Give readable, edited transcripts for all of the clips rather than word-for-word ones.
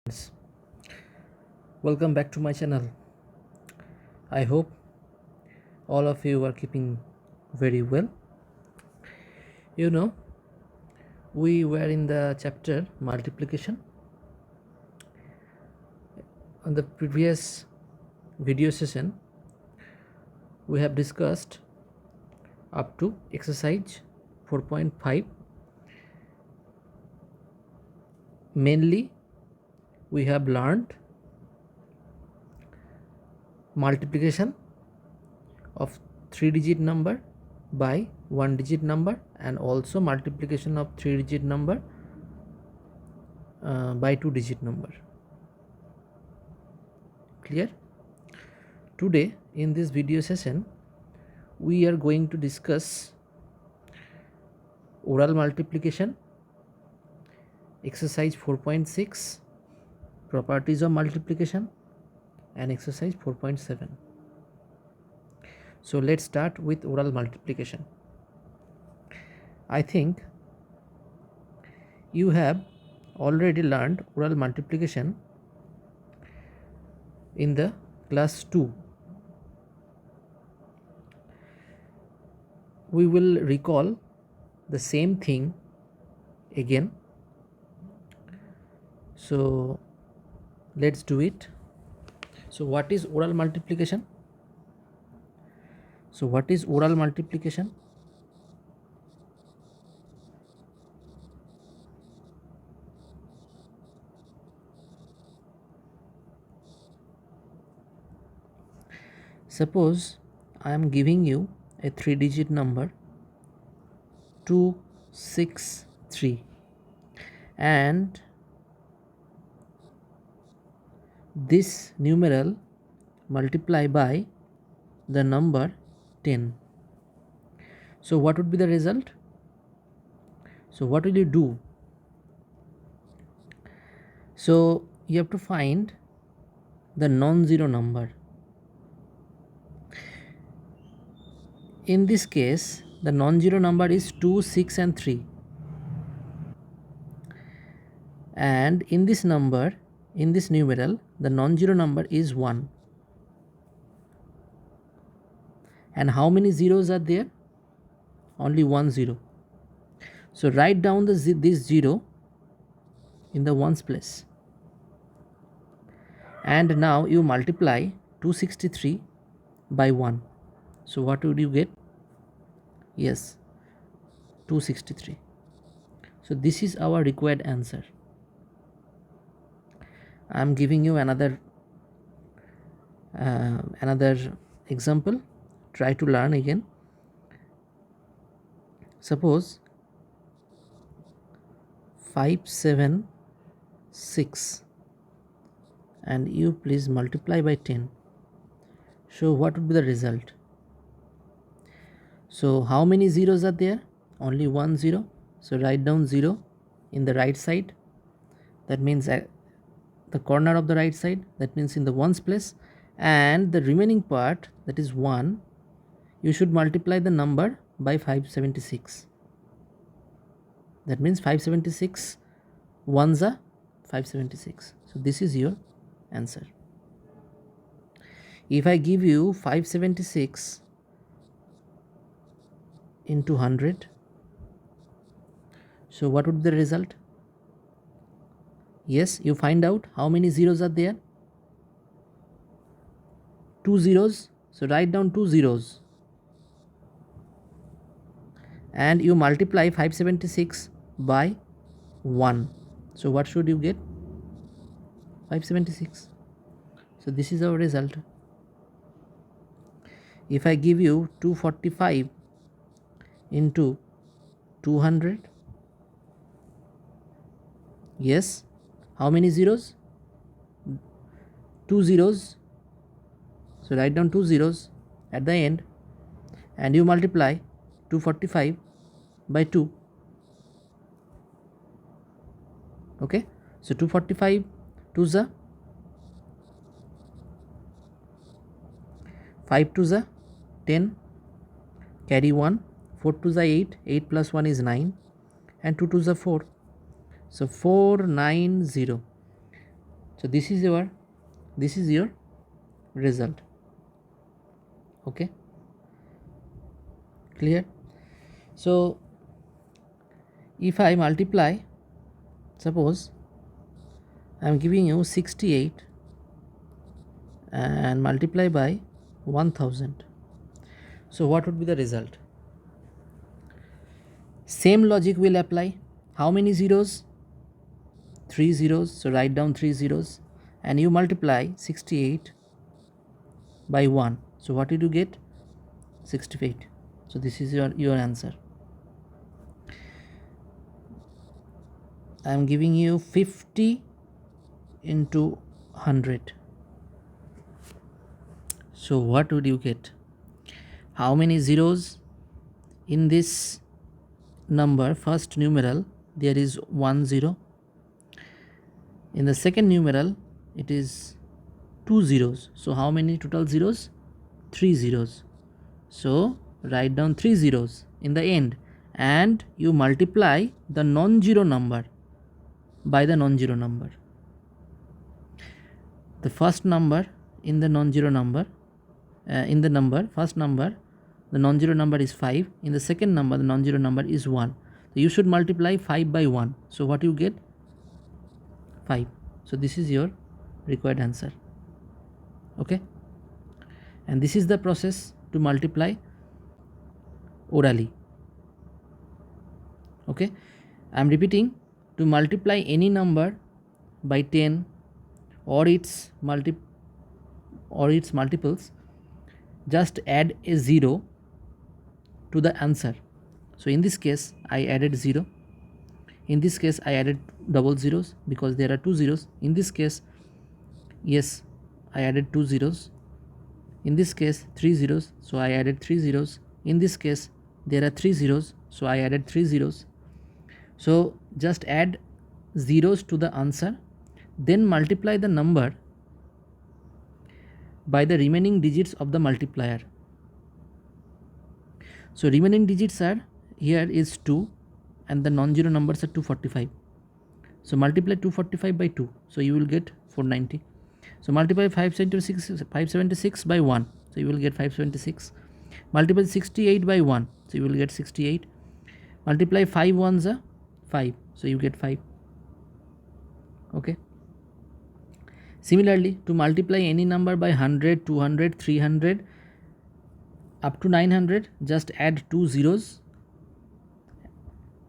Friends, welcome back to my channel. I hope all of you are keeping very well. You know, we were in the chapter multiplication. On the previous video session, we have discussed up to exercise 4.5. Mainly, we have learned multiplication of 3-digit number by 1-digit number and also multiplication of 3-digit number by 2-digit number. Clear? Today in this video session we are going to discuss oral multiplication, exercise 4.6, properties of multiplication, and exercise 4.7. So let's start with oral multiplication. I think you have already learned oral multiplication in the class 2. We will recall the same thing again. So let's do it. So what is oral multiplication? Suppose I am giving you a 3-digit number 263 and this numeral multiply by the number 10. So what would be the result? So what will you do? So you have to find the non-zero number. In this case, the non-zero number is 2, 6 and 3. And in this number, in this numeral, the non-zero number is 1. And how many zeros are there? Only 1 0. So write down this 0 in the ones place. And now you multiply 263 by 1. So what would you get? Yes, 263. So this is our required answer. I am giving you another example. Try to learn again. Suppose 576 and you please multiply by 10. So what would be the result? So how many zeros are there? Only 1 0. So write down 0 in the right side. That means the corner of the right side. That means in the ones place. And the remaining part, that is 1, you should multiply the number by 576. That means 576 ones are 576. So this is your answer. If I give you 576 into 100, so what would be the result? Yes, you find out how many zeros are there. 2 zeros. So write down 2 zeros. And you multiply 576 by 1. So what should you get? 576. So this is our result. If I give you 245 into 200, yes, how many zeros? 2 zeros. So write down 2 zeros at the end and you multiply 245 by 2. Okay, so 245 2s are 5 2s are 10, carry 1, 4 2s are 8, 8 plus 1 is 9, and 2 2s are 4. So 490. So this is your result. Okay, clear? So if I multiply, suppose I am giving you 68 and multiply by 1000, so what would be the result? Same logic will apply. How many zeros? 3 zeros, so write down 3 zeros, and you multiply 68 by 1, so what did you get? 68. So this is your answer. I am giving you 50 into 100, so what would you get? How many zeros in this number? First numeral there is 1 0. In the second numeral it is 2 zeros, so how many total zeros? 3 zeros. So write down 3 zeros in the end, and you multiply the non-zero number by the non-zero number. The first number in the non-zero number, first number, the non-zero number is 5. In the second number, the non-zero number is 1. So you should multiply 5 by 1. So what you get? 5. So this is your required answer. Okay, and this is the process to multiply orally. Okay, I am repeating, to multiply any number by 10 or its multiples, just add a 0 to the answer. So in this case I added 0. In this case I added double zeros because there are 2 zeros. In this case, yes, I added 2 zeros. In this case 3 zeros, so I added 3 zeros. In this case there are 3 zeros, so I added 3 zeros. So just add zeros to the answer, then multiply the number by the remaining digits of the multiplier. So remaining digits are, here is 2 and the non-zero numbers are 245. So multiply 245 by 2, so you will get 490. So multiply 576 by 1, so you will get 576. Multiply 68 by 1, so you will get 68. Multiply 5 ones are 5, so you get 5. Okay. Similarly, to multiply any number by 100, 200, 300 up to 900, just add 2 zeros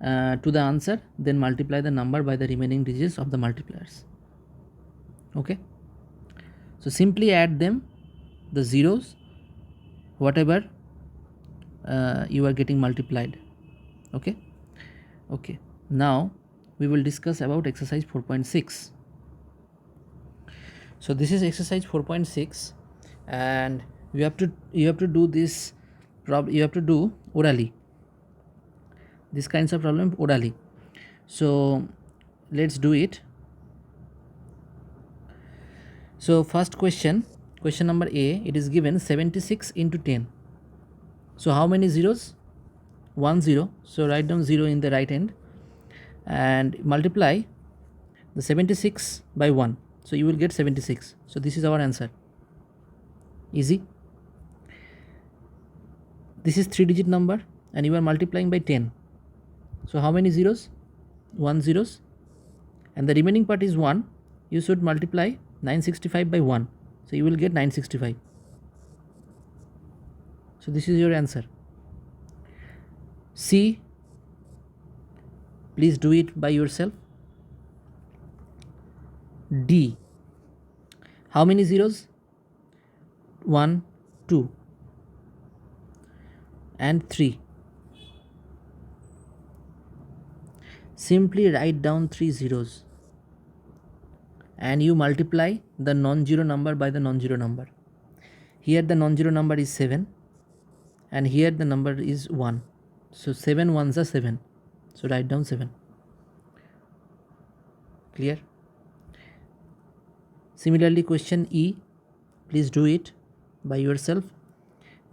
to the answer, then multiply the number by the remaining digits of the multipliers. Okay, so simply add them, the zeros, whatever you are getting multiplied. Okay, now we will discuss about exercise 4.6. So this is exercise 4.6, and you have to do this you have to do orally, these kinds of problem orally. So let's do it. So first question number A, it is given 76 into 10. So how many zeros? 1 0. So write down 0 in the right hand and multiply the 76 by 1. So you will get 76. So this is our answer. Easy. This is 3-digit number and you are multiplying by 10. So how many zeros? 1 zeros, and the remaining part is 1. You should multiply 965 by 1. So you will get 965. So this is your answer. C, please do it by yourself. D, how many zeros? 1, 2 and 3. Simply write down 3 zeros and you multiply the non-zero number by the non-zero number. Here the non-zero number is 7 and here the number is 1. So 7 ones are 7. So write down 7. Clear? Similarly, question E, please do it by yourself.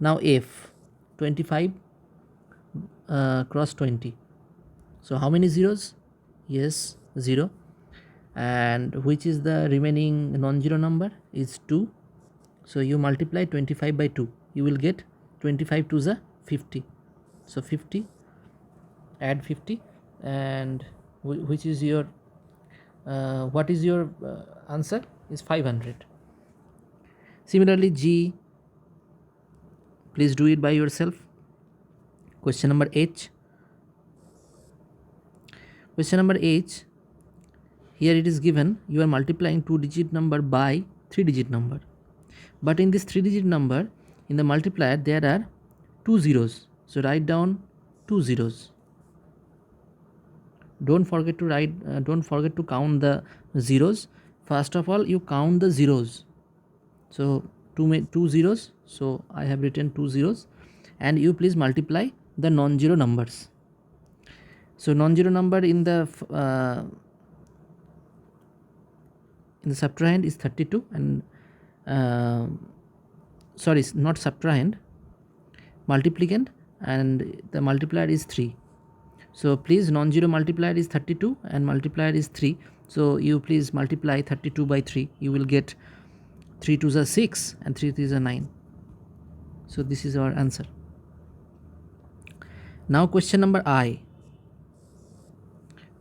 Now F, 25 cross 20. So how many zeros? Yes, 0. and which is the remaining non-zero number is 2. So you multiply 25 by 2, you will get 25 to the 50. So 50, add 50, and which is your what is your answer is 500. Similarly, G, please do it by yourself. Question number H. Question number H, here it is given you are multiplying 2-digit number by 3-digit number, but in this 3-digit number, in the multiplier there are 2 zeros, so write down 2 zeros. Don't forget to count the zeros. First of all, you count the zeros. So 2 zeros, so I have written 2 zeros, and you please multiply the non-zero numbers. So non-zero number in the subtrahend is 32, and sorry, not subtrahend, multiplicand, and the multiplier is 3. So please, non-zero multiplier is 32 and multiplier is 3. So you please multiply 32 by 3. You will get 3 to the 6 and 3 to the 9. So this is our answer. Now question number I.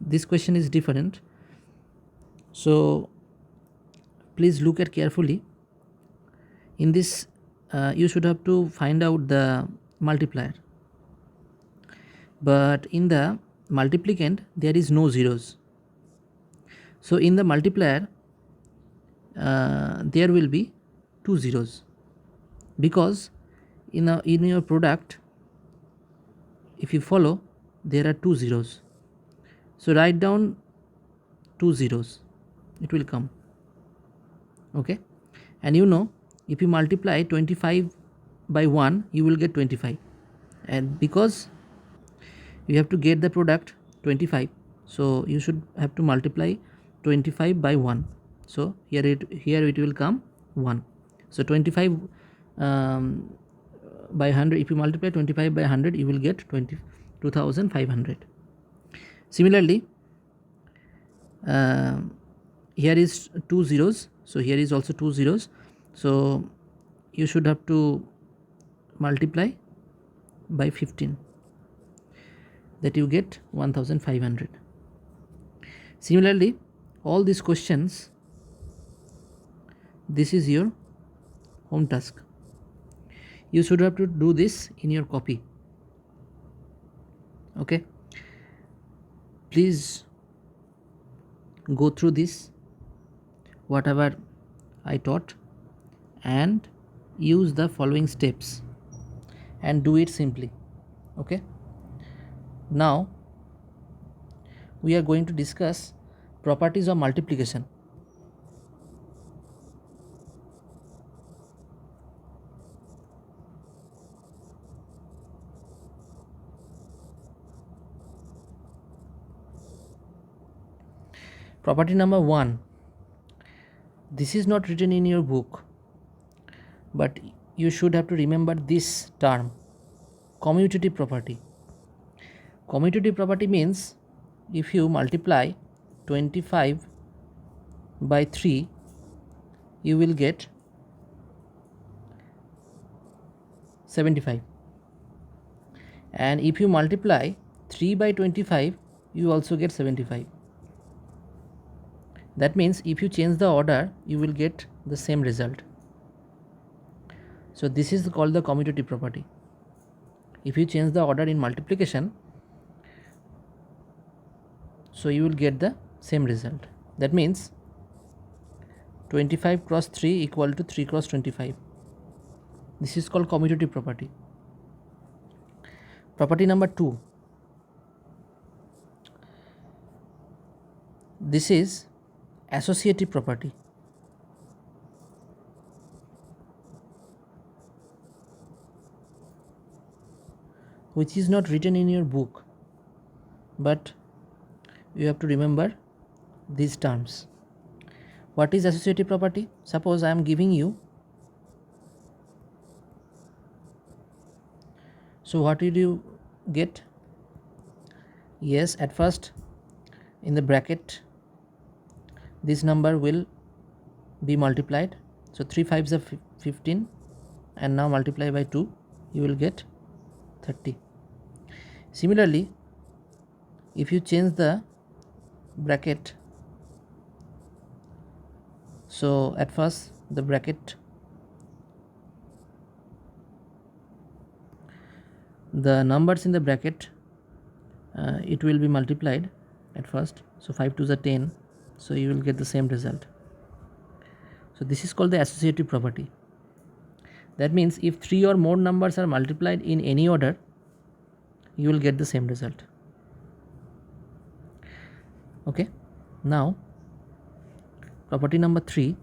This question is different. So please look at carefully. In this, you should have to find out the multiplier. But in the multiplicand, there is no zeros. So in the multiplier, there will be 2 zeros, because in your product, if you follow, there are 2 zeros. So write down 2 zeros, it will come. Okay, and you know, if you multiply 25 by 1, you will get 25, and because you have to get the product 25, so you should have to multiply 25 by 1. So here it will come 1. So 25 by 100, if you multiply 25 by 100, you will get 22,500. Similarly, here is 2 zeros, so here is also 2 zeros, so you should have to multiply by 15, that you get 1,500. Similarly, all these questions, this is your home task. You should have to do this in your copy. Okay, please go through this, whatever I taught, and use the following steps and do it simply. Okay, now we are going to discuss properties of multiplication. Property number 1. This is not written in your book, but you should have to remember this term, commutative property. Commutative property means if you multiply 25 by 3, you will get 75, and if you multiply 3 by 25, you also get 75. That means if you change the order, you will get the same result. So this is called the commutative property. If you change the order in multiplication, so you will get the same result. That means 25 cross 3 equal to 3 cross 25. This is called commutative property. Property number 2. This is associative property. Which is not written in your book, but you have to remember these terms. What is associative property? Suppose I am giving you, so what did you get? Yes, at first in the bracket this number will be multiplied. So 3 5s are 15, and now multiply by 2, you will get 30. Similarly, if you change the bracket, so at first the bracket, the numbers in the bracket, it will be multiplied at first. So 5 2s are 10, so you will get the same result. So this is called the associative property. That means if 3 or more numbers are multiplied in any order, you will get the same result. Okay, now property number 3,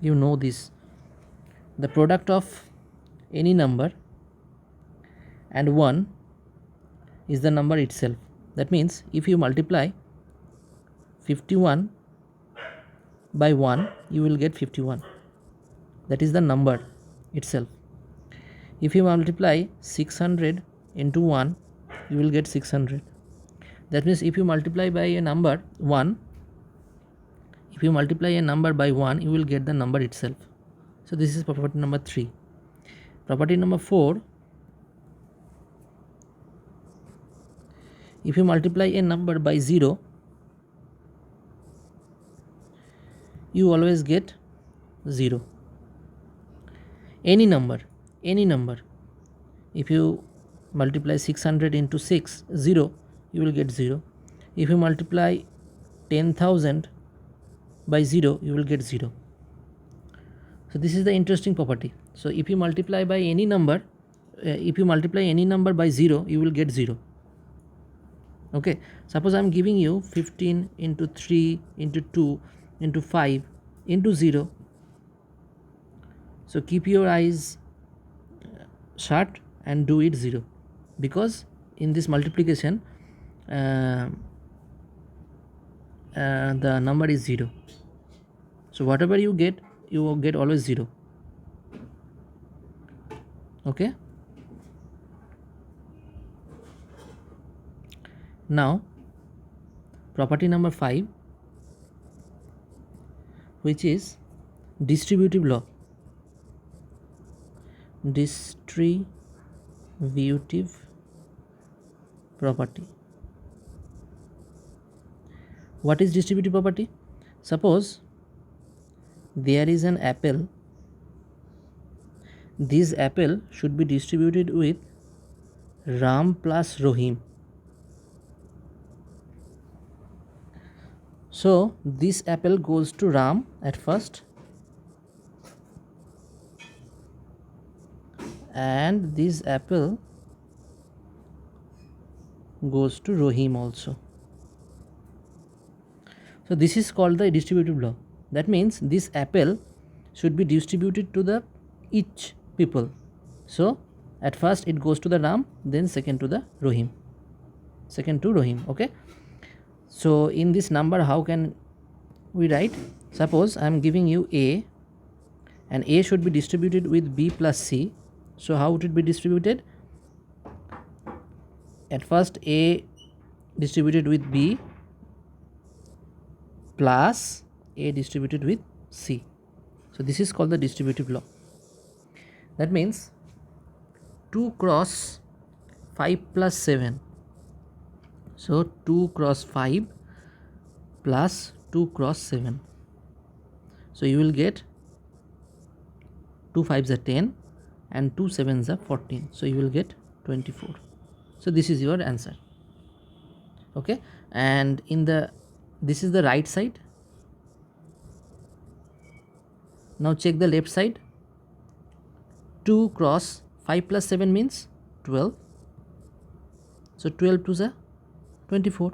you know this, the product of any number and 1 is the number itself. That means if you multiply 51 by 1, you will get 51. That is the number itself. If you multiply 600 into 1, you will get 600. That means if you multiply by a number 1, if you multiply a number by 1, you will get the number itself. So this is property number 3. Property number 4, if you multiply a number by 0, you always get 0. Any number, if you multiply 600 into 6, 0, you will get 0. If you multiply 10,000 by 0, you will get 0. So this is the interesting property. So if you multiply by any number, by 0, you will get 0. Okay, suppose I am giving you 15 into 3 into 2 into 5 into 0. So keep your eyes shut and do it 0, because in this multiplication the number is 0. So whatever you get always 0. Okay, now property number 5, which is distributive law. Distributive property. What is distributive property? Suppose there is an apple. This apple should be distributed with Ram plus Rohim. So this apple goes to Ram at first, and this apple goes to Rohim also. So this is called the distributive law. That means this apple should be distributed to the each people. So at first it goes to the Ram, then second to the Rohim, okay. So in this number, how can we write? Suppose I am giving you A, and A should be distributed with B plus C. So how would it be distributed? At first A distributed with B plus A distributed with C. So this is called the distributive law. That means 2 cross 5 plus 7. So 2 cross 5 plus 2 cross 7. So you will get 2 5s are 10 and 2 7s are 14. So you will get 24. So this is your answer. Okay, and this is the right side. Now check the left side. 2 cross 5 plus 7 means 12. So 12 2s are 24.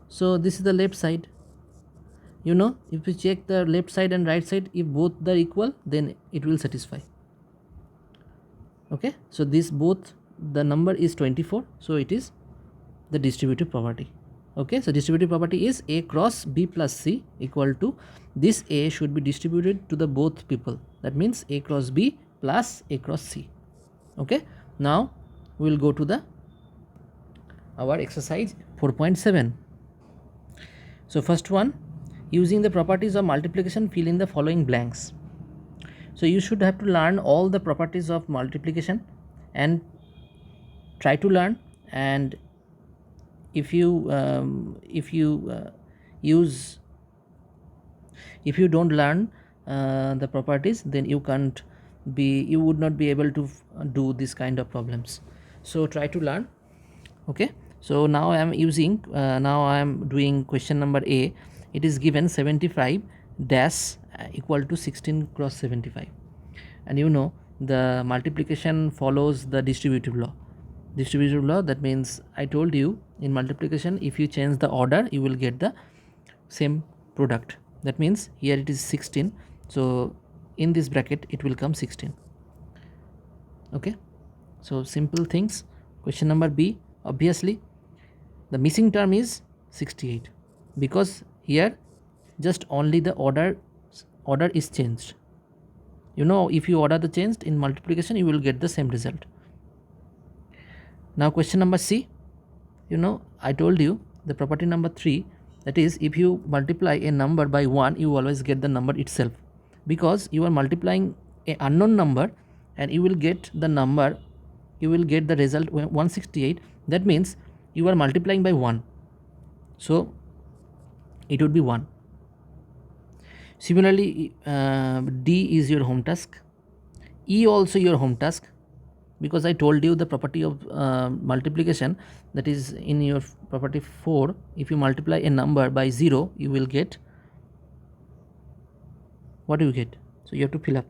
So this is the left side. You know, if you check the left side and right side, if both are equal, then it will satisfy. Okay, so this both, the number is 24, so it is the distributive property. Okay, so distributive property is A cross B plus C equal to this A should be distributed to the both people. That means A cross B plus A cross C. Okay, now we will go to our exercise 4.7. So first one, using the properties of multiplication, fill in the following blanks. So you should have to learn all the properties of multiplication and try to learn. And if you use if you don't learn the properties, then you would not be able to do this kind of problems. So try to learn. Okay, so now I am doing question number A. It is given 75 dash equal to 16 cross 75, and you know the multiplication follows the distributive law. That means I told you in multiplication, if you change the order you will get the same product. That means here it is 16, so in this bracket it will come 16. Okay, so simple things. Question number B, obviously the missing term is 68, because here just only the order is changed. You know, if you order the changed in multiplication, you will get the same result. Now question number C, you know, I told you the property number 3, that is, if you multiply a number by 1, you always get the number itself, because you are multiplying a unknown number and you will get the number, you will get the result 168. That means you are multiplying by 1, so it would be 1. Similarly, D is your home task, E also your home task, because I told you the property of multiplication, that is in your property 4, if you multiply a number by 0, you will get, what do you get? So you have to fill up.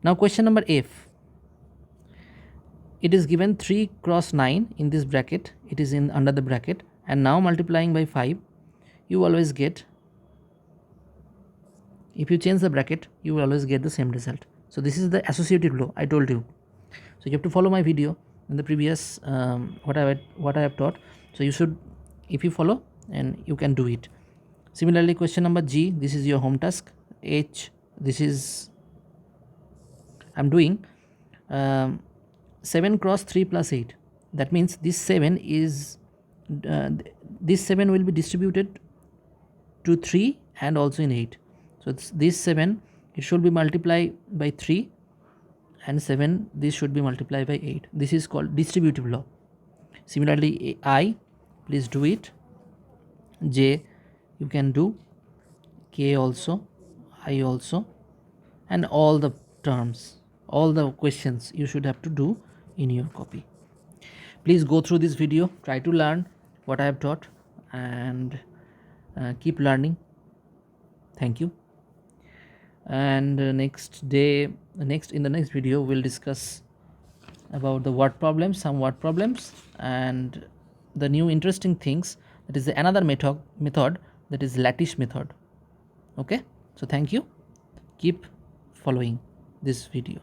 Now question number F, it is given 3 cross 9 in this bracket, it is in under the bracket, and now multiplying by 5, you always get, if you change the bracket, you will always get the same result. So this is the associative law I told you. So you have to follow my video in the previous what I have taught. So you should, if you follow, and you can do it. Similarly, question number G, this is your home task. H, this is I'm doing 7 cross 3 plus 8. That means this 7 is this 7 will be distributed to 3 and also in 8. So this 7, it should be multiplied by 3, and 7, this should be multiplied by 8. This is called distributive law. Similarly, I, please do it. J, you can do. K also, I also, and all the terms, all the questions you should have to do in your copy. Please go through this video, try to learn what I have taught, and keep learning. Thank you. And in the next video we'll discuss about the word problems, some word problems, and the new interesting things, that is another method, that is lattice method. Okay, so thank you, keep following this video.